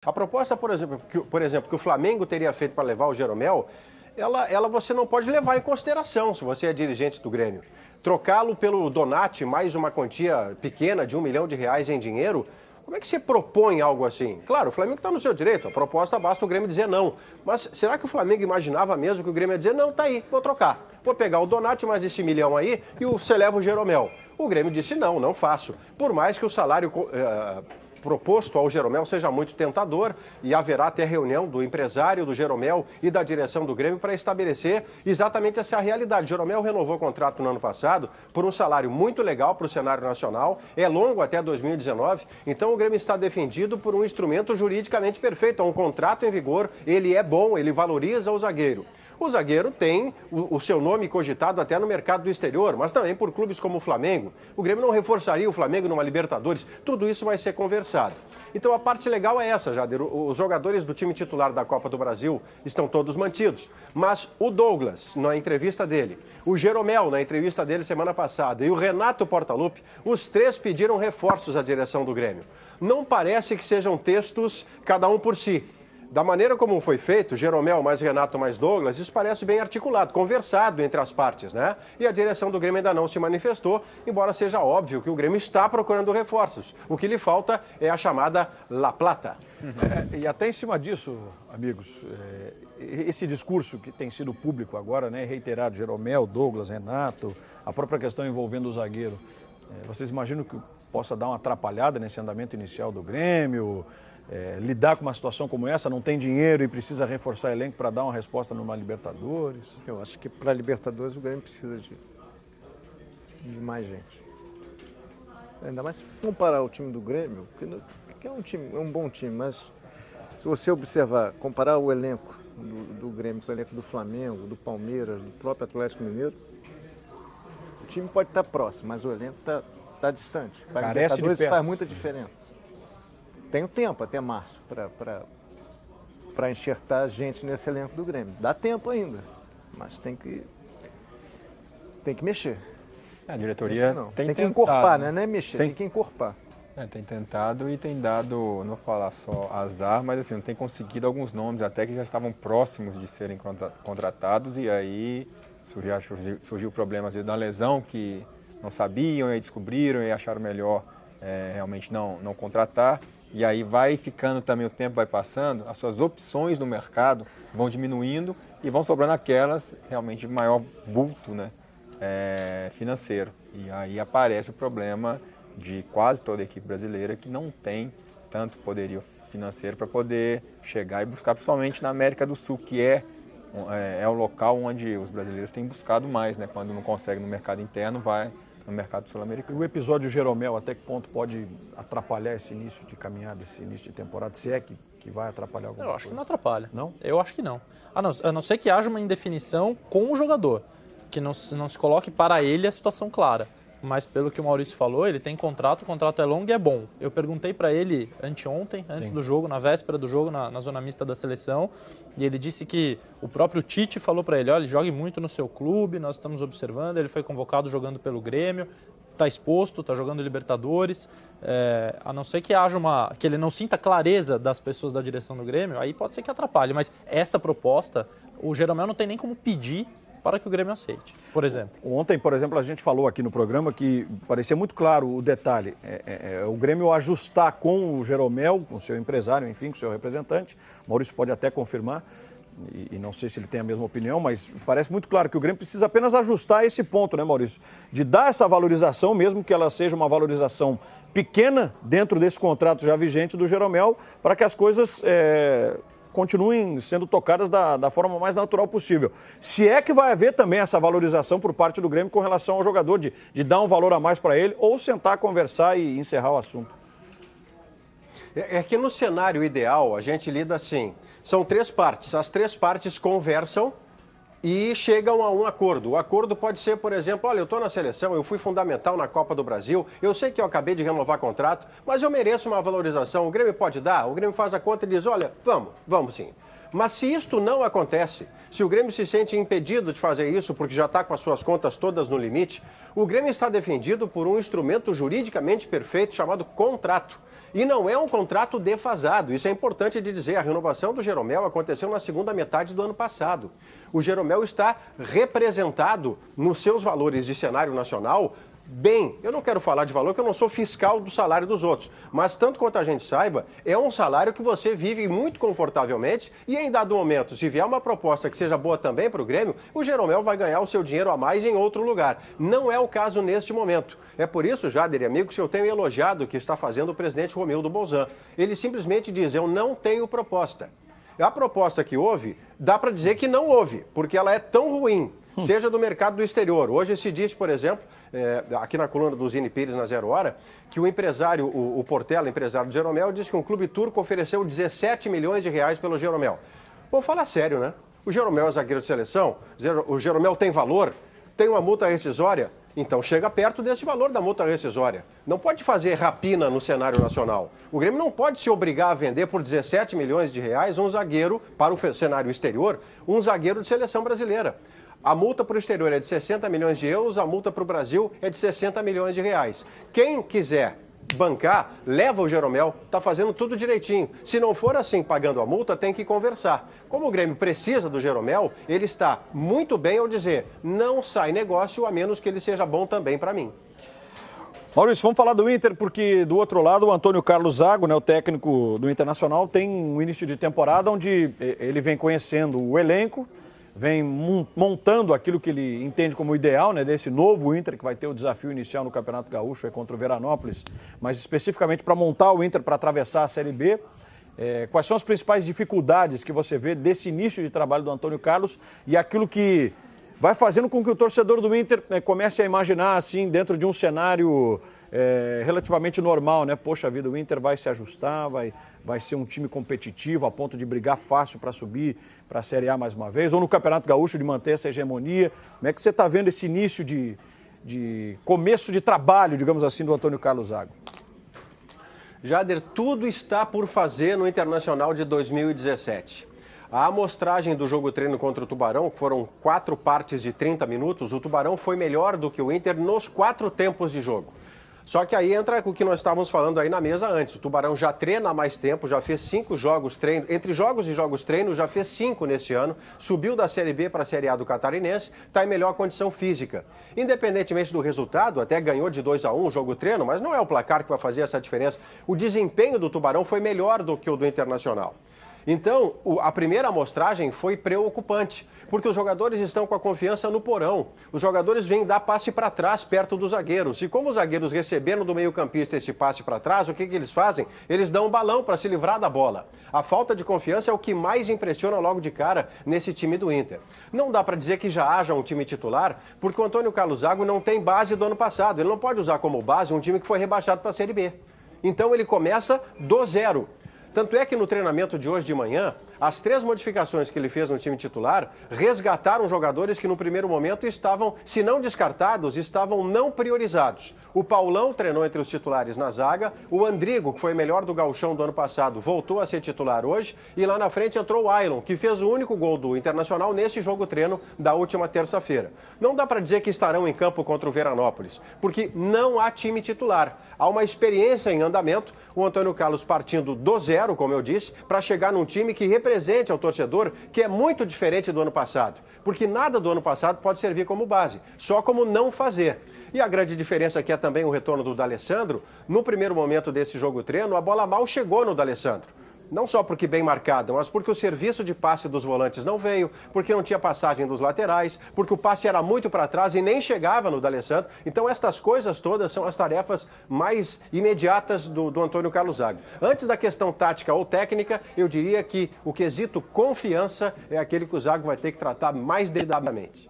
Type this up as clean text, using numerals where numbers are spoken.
A proposta, por exemplo, que o Flamengo teria feito para levar o Jeromel, ela você não pode levar em consideração se você é dirigente do Grêmio. Trocá-lo pelo Donati, mais uma quantia pequena de R$1 milhão em dinheiro, como é que você propõe algo assim? Claro, o Flamengo está no seu direito, a proposta basta o Grêmio dizer não. Mas será que o Flamengo imaginava mesmo que o Grêmio ia dizer não, tá aí, vou trocar. Vou pegar o Donati mais esse 1 milhão aí e você leva o Jeromel. O Grêmio disse não, não faço. Por mais que o salário proposto ao Jeromel seja muito tentador e haverá até reunião do empresário do Jeromel e da direção do Grêmio para estabelecer exatamente essa realidade. O Jeromel renovou o contrato no ano passado por um salário muito legal para o cenário nacional, é longo até 2019, então o Grêmio está defendido por um instrumento juridicamente perfeito, é um contrato em vigor, ele é bom, ele valoriza o zagueiro. O zagueiro tem o seu nome cogitado até no mercado do exterior, mas também por clubes como o Flamengo. O Grêmio não reforçaria o Flamengo numa Libertadores. Tudo isso vai ser conversado. Então a parte legal é essa, Jader. Os jogadores do time titular da Copa do Brasil estão todos mantidos. Mas o Douglas, na entrevista dele, o Jeromel, na entrevista dele semana passada, e o Renato Portaluppi, os três pediram reforços à direção do Grêmio. Não parece que sejam textos cada um por si. Da maneira como foi feito, Jeromel mais Renato mais Douglas, isso parece bem articulado, conversado entre as partes, né? E a direção do Grêmio ainda não se manifestou, embora seja óbvio que o Grêmio está procurando reforços. O que lhe falta é a chamada La Plata. E até em cima disso, amigos, esse discurso que tem sido público agora, né, reiterado, Jeromel, Douglas, Renato, a própria questão envolvendo o zagueiro, vocês imaginam que possa dar uma atrapalhada nesse andamento inicial do Grêmio? Lidar com uma situação como essa, não tem dinheiro e precisa reforçar elenco para dar uma resposta numa Libertadores? Eu acho que para a Libertadores o Grêmio precisa de mais gente. Ainda mais se comparar o time do Grêmio, que é um bom time, mas se você observar, comparar o elenco do Grêmio com o elenco do Flamengo, do Palmeiras, do próprio Atlético Mineiro, o time pode estar próximo, mas o elenco está distante. Para a Libertadores isso faz muita diferença. Tem tempo até março para enxertar gente nesse elenco do Grêmio. Dá tempo ainda, mas tem que mexer. A diretoria tem que encorpar, né? Não é mexer, tem que encorpar. Tem tentado e tem dado, não vou falar só azar, mas assim, não tem conseguido alguns nomes até que já estavam próximos de serem contratados e aí surgiu o problema às vezes, da lesão que não sabiam e aí descobriram e acharam melhor realmente não contratar. E aí vai ficando também, o tempo vai passando, as suas opções no mercado vão diminuindo e vão sobrando aquelas realmente de maior vulto, né, financeiro. E aí aparece o problema de quase toda a equipe brasileira que não tem tanto poderio financeiro para poder chegar e buscar, principalmente na América do Sul, que é o local onde os brasileiros têm buscado mais, né? Quando não consegue no mercado interno, vai no mercado sul-americano. O episódio Jeromel, até que ponto pode atrapalhar esse início de caminhada, esse início de temporada, se é que vai atrapalhar alguma coisa? Eu acho que não atrapalha. Não? Eu acho que não. A não ser que haja uma indefinição com o jogador, que não se coloque para ele a situação clara. Mas pelo que o Maurício falou, ele tem contrato, o contrato é longo e é bom. Eu perguntei para ele anteontem, antes do jogo, na véspera do jogo, na zona mista da seleção, e ele disse que o próprio Tite falou para ele, olha, jogue muito no seu clube, nós estamos observando, ele foi convocado jogando pelo Grêmio, está exposto, está jogando Libertadores, a não ser que haja que ele não sinta clareza das pessoas da direção do Grêmio, aí pode ser que atrapalhe, mas essa proposta, o Jeromel não tem nem como pedir para que o Grêmio aceite, por exemplo. Ontem, por exemplo, a gente falou aqui no programa que parecia muito claro o detalhe. O Grêmio ajustar com o Jeromel, com o seu empresário, enfim, com o seu representante. O Maurício pode até confirmar, e não sei se ele tem a mesma opinião, mas parece muito claro que o Grêmio precisa apenas ajustar esse ponto, né, Maurício? De dar essa valorização, mesmo que ela seja uma valorização pequena dentro desse contrato já vigente do Jeromel, para que as coisas continuem sendo tocadas da forma mais natural possível. Se é que vai haver também essa valorização por parte do Grêmio com relação ao jogador, de dar um valor a mais para ele, ou sentar, conversar e encerrar o assunto. É que no cenário ideal a gente lida assim, são três partes, as três partes conversam e chegam a um acordo. O acordo pode ser, por exemplo, olha, eu estou na seleção, eu fui fundamental na Copa do Brasil, eu sei que eu acabei de renovar contrato, mas eu mereço uma valorização, o Grêmio pode dar? O Grêmio faz a conta e diz, olha, vamos sim. Mas se isto não acontece, se o Grêmio se sente impedido de fazer isso porque já está com as suas contas todas no limite, o Grêmio está defendido por um instrumento juridicamente perfeito chamado contrato. E não é um contrato defasado, isso é importante de dizer. A renovação do Jeromel aconteceu na segunda metade do ano passado. O Jeromel está representado nos seus valores de cenário nacional bem. Eu não quero falar de valor, porque eu não sou fiscal do salário dos outros. Mas, tanto quanto a gente saiba, é um salário que você vive muito confortavelmente e, em dado momento, se vier uma proposta que seja boa também para o Grêmio, o Jeromel vai ganhar o seu dinheiro a mais em outro lugar. Não é o caso neste momento. É por isso, Jader e amigos, que eu tenho elogiado o que está fazendo o presidente Romildo Bolzan. Ele simplesmente diz, eu não tenho proposta. A proposta que houve, dá para dizer que não houve, porque ela é tão ruim, seja do mercado do exterior. Hoje se diz, por exemplo, aqui na coluna do Zini Pires na Zero Hora, que o empresário, o Portela, empresário do Jeromel, disse que um clube turco ofereceu 17 milhões de reais pelo Jeromel. Vamos falar sério, né? O Jeromel é zagueiro de seleção, o Jeromel tem valor, tem uma multa rescisória, então chega perto desse valor da multa rescisória. Não pode fazer rapina no cenário nacional. O Grêmio não pode se obrigar a vender por 17 milhões de reais um zagueiro, para o cenário exterior, um zagueiro de seleção brasileira. A multa para o exterior é de 60 milhões de euros, a multa para o Brasil é de 60 milhões de reais. Quem quiser bancar, leva o Jeromel, está fazendo tudo direitinho. Se não for assim, pagando a multa, tem que conversar. Como o Grêmio precisa do Jeromel, ele está muito bem ao dizer, não sai negócio a menos que ele seja bom também para mim. Maurício, vamos falar do Inter, porque do outro lado o Antônio Carlos Zago, né, o técnico do Internacional, tem um início de temporada onde ele vem conhecendo o elenco, vem montando aquilo que ele entende como ideal, né, desse novo Inter que vai ter o desafio inicial no Campeonato Gaúcho contra o Veranópolis, mas especificamente para montar o Inter para atravessar a Série B. Quais são as principais dificuldades que você vê desse início de trabalho do Antônio Carlos e aquilo que vai fazendo com que o torcedor do Inter comece a imaginar assim dentro de um cenário relativamente normal, né? Poxa vida, o Inter vai se ajustar, vai ser um time competitivo a ponto de brigar fácil para subir para a Série A mais uma vez, ou no Campeonato Gaúcho de manter essa hegemonia. Como é que você está vendo esse início de começo de trabalho, digamos assim, do Antônio Carlos Zago? Jader, tudo está por fazer no Internacional de 2017. A amostragem do jogo treino contra o Tubarão, que foram 4 partes de 30 minutos, o Tubarão foi melhor do que o Inter nos 4 tempos de jogo. Só que aí entra o que nós estávamos falando aí na mesa antes. O Tubarão já treina há mais tempo, já fez 5 jogos treino. Entre jogos e jogos treino, já fez 5 neste ano. Subiu da Série B para a Série A do Catarinense, está em melhor condição física. Independentemente do resultado, até ganhou de 2-1 o jogo treino, mas não é o placar que vai fazer essa diferença. O desempenho do Tubarão foi melhor do que o do Internacional. Então, a primeira amostragem foi preocupante, porque os jogadores estão com a confiança no porão. Os jogadores vêm dar passe para trás, perto dos zagueiros. E como os zagueiros receberam do meio-campista esse passe para trás, o que eles fazem? Eles dão um balão para se livrar da bola. A falta de confiança é o que mais impressiona logo de cara nesse time do Inter. Não dá para dizer que já haja um time titular, porque o Antônio Carlos Zago não tem base do ano passado. Ele não pode usar como base um time que foi rebaixado para a Série B. Então ele começa do zero. Tanto é que no treinamento de hoje de manhã, as 3 modificações que ele fez no time titular resgataram jogadores que no primeiro momento estavam, se não descartados, estavam não priorizados. O Paulão treinou entre os titulares na zaga, o Andrigo, que foi melhor do gauchão do ano passado, voltou a ser titular hoje, e lá na frente entrou o Ailon, que fez o único gol do Internacional nesse jogo treino da última terça-feira. Não dá para dizer que estarão em campo contra o Veranópolis, porque não há time titular. Há uma experiência em andamento, o Antônio Carlos partindo do zero, como eu disse, para chegar num time que represente ao torcedor, que é muito diferente do ano passado. Porque nada do ano passado pode servir como base, só como não fazer. E a grande diferença aqui é também o retorno do D'Alessandro. No primeiro momento desse jogo treino, a bola mal chegou no D'Alessandro. Não só porque bem marcada, mas porque o serviço de passe dos volantes não veio, porque não tinha passagem dos laterais, porque o passe era muito para trás e nem chegava no D'Alessandro. Então estas coisas todas são as tarefas mais imediatas do Antônio Carlos Zago. Antes da questão tática ou técnica, eu diria que o quesito confiança é aquele que o Zago vai ter que tratar mais detalhadamente.